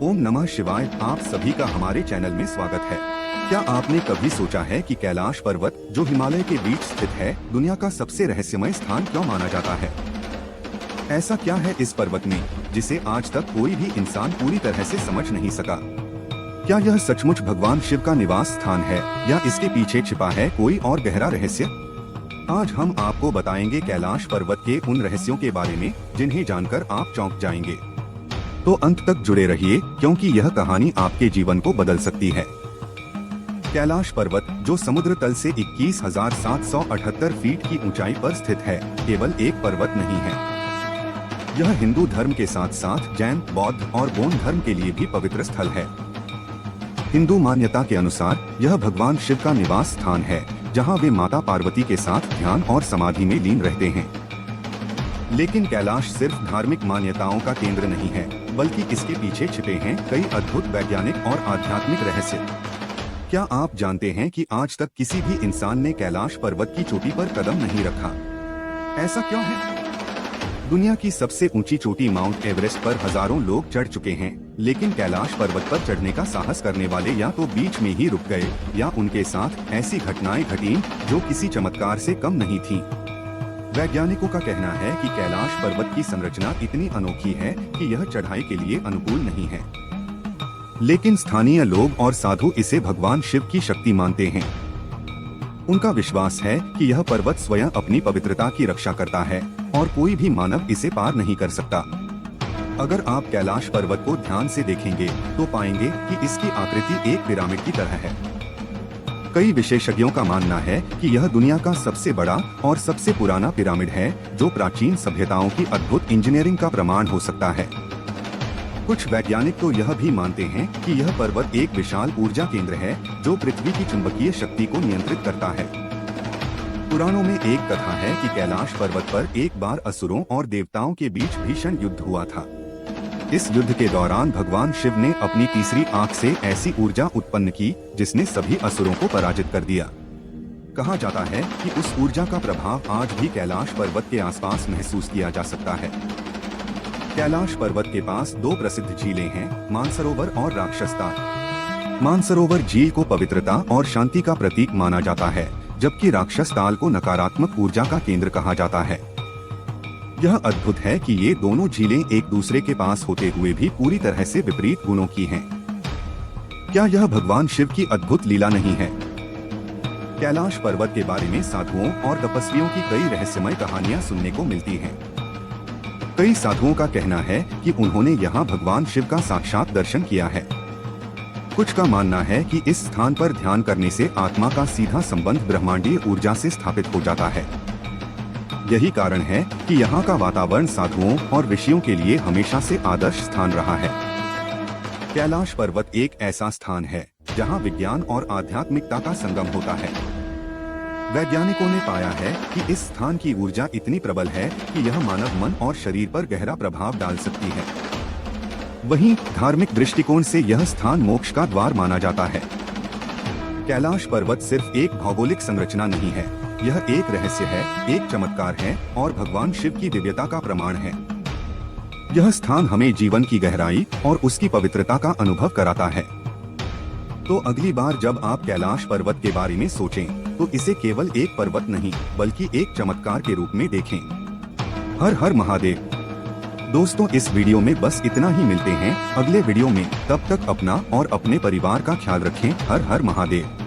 ओम नमः शिवाय। आप सभी का हमारे चैनल में स्वागत है। क्या आपने कभी सोचा है कि कैलाश पर्वत जो हिमालय के बीच स्थित है, दुनिया का सबसे रहस्यमय स्थान क्यों माना जाता है? ऐसा क्या है इस पर्वत में जिसे आज तक कोई भी इंसान पूरी तरह से समझ नहीं सका? क्या यह सचमुच भगवान शिव का निवास स्थान है या इसके पीछे छिपा है कोई और गहरा रहस्य? आज हम आपको बताएंगे कैलाश पर्वत के उन रहस्यों के बारे में जिन्हें जानकर आप चौंक जाएंगे। तो अंत तक जुड़े रहिए, क्योंकि यह कहानी आपके जीवन को बदल सकती है। कैलाश पर्वत जो समुद्र तल से 21,778 फीट की ऊंचाई पर स्थित है, केवल एक पर्वत नहीं है। यह हिंदू धर्म के साथ साथ जैन, बौद्ध और बौद्ध धर्म के लिए भी पवित्र स्थल है। हिंदू मान्यता के अनुसार यह भगवान शिव का निवास स्थान है, जहां वे माता पार्वती के साथ ध्यान और समाधि में लीन रहते हैं। लेकिन कैलाश सिर्फ धार्मिक मान्यताओं का केंद्र नहीं है, बल्कि इसके पीछे छिपे हैं कई अद्भुत वैज्ञानिक और आध्यात्मिक रहस्य। क्या आप जानते हैं कि आज तक किसी भी इंसान ने कैलाश पर्वत की चोटी पर कदम नहीं रखा? ऐसा क्यों है? दुनिया की सबसे ऊंची चोटी माउंट एवरेस्ट पर हजारों लोग चढ़ चुके हैं, लेकिन कैलाश पर्वत पर चढ़ने का साहस करने वाले या तो बीच में ही रुक गए या उनके साथ ऐसी घटनाएं घटीं जो किसी चमत्कार से कम नहीं थीं। वैज्ञानिकों का कहना है कि कैलाश पर्वत की संरचना इतनी अनोखी है कि यह चढ़ाई के लिए अनुकूल नहीं है, लेकिन स्थानीय लोग और साधु इसे भगवान शिव की शक्ति मानते हैं। उनका विश्वास है कि यह पर्वत स्वयं अपनी पवित्रता की रक्षा करता है और कोई भी मानव इसे पार नहीं कर सकता। अगर आप कैलाश पर्वत को ध्यान से देखेंगे तो पाएंगे कि इसकी आकृति एक पिरामिड की तरह है। कई विशेषज्ञों का मानना है कि यह दुनिया का सबसे बड़ा और सबसे पुराना पिरामिड है, जो प्राचीन सभ्यताओं की अद्भुत इंजीनियरिंग का प्रमाण हो सकता है। कुछ वैज्ञानिक तो यह भी मानते हैं कि यह पर्वत एक विशाल ऊर्जा केंद्र है, जो पृथ्वी की चुंबकीय शक्ति को नियंत्रित करता है। पुराणों में एक कथा है कि कैलाश पर्वत पर एक बार असुरों और देवताओं के बीच भीषण युद्ध हुआ था। इस युद्ध के दौरान भगवान शिव ने अपनी तीसरी आंख से ऐसी ऊर्जा उत्पन्न की जिसने सभी असुरों को पराजित कर दिया। कहा जाता है कि उस ऊर्जा का प्रभाव आज भी कैलाश पर्वत के आसपास महसूस किया जा सकता है। कैलाश पर्वत के पास दो प्रसिद्ध झीलें हैं, मानसरोवर और राक्षसताल। मानसरोवर झील को पवित्रता और शांति का प्रतीक माना जाता है, जबकि राक्षसताल को नकारात्मक ऊर्जा का केंद्र कहा जाता है। यह अद्भुत है कि ये दोनों झीलें एक दूसरे के पास होते हुए भी पूरी तरह से विपरीत गुणों की हैं। क्या यह भगवान शिव की अद्भुत लीला नहीं है? कैलाश पर्वत के बारे में साधुओं और तपस्वियों की कई रहस्यमय कहानियां सुनने को मिलती हैं। कई साधुओं का कहना है कि उन्होंने यहाँ भगवान शिव का साक्षात दर्शन किया है। कुछ का मानना है कि इस स्थान पर ध्यान करने से आत्मा का सीधा संबंध ब्रह्मांडीय ऊर्जा से स्थापित हो जाता है। यही कारण है कि यहाँ का वातावरण साधुओं और ऋषियों के लिए हमेशा से आदर्श स्थान रहा है। कैलाश पर्वत एक ऐसा स्थान है जहाँ विज्ञान और आध्यात्मिकता का संगम होता है। वैज्ञानिकों ने पाया है कि इस स्थान की ऊर्जा इतनी प्रबल है कि यह मानव मन और शरीर पर गहरा प्रभाव डाल सकती है। वहीं धार्मिक दृष्टिकोण से यह स्थान मोक्ष का द्वार माना जाता है। कैलाश पर्वत सिर्फ एक भौगोलिक संरचना नहीं है, यह एक रहस्य है, एक चमत्कार है और भगवान शिव की दिव्यता का प्रमाण है। यह स्थान हमें जीवन की गहराई और उसकी पवित्रता का अनुभव कराता है। तो अगली बार जब आप कैलाश पर्वत के बारे में सोचें, तो इसे केवल एक पर्वत नहीं, बल्कि एक चमत्कार के रूप में देखें। हर हर महादेव। दोस्तों, इस वीडियो में बस इतना ही। मिलते हैं अगले वीडियो में, तब तक अपना और अपने परिवार का ख्याल रखें। हर हर महादेव।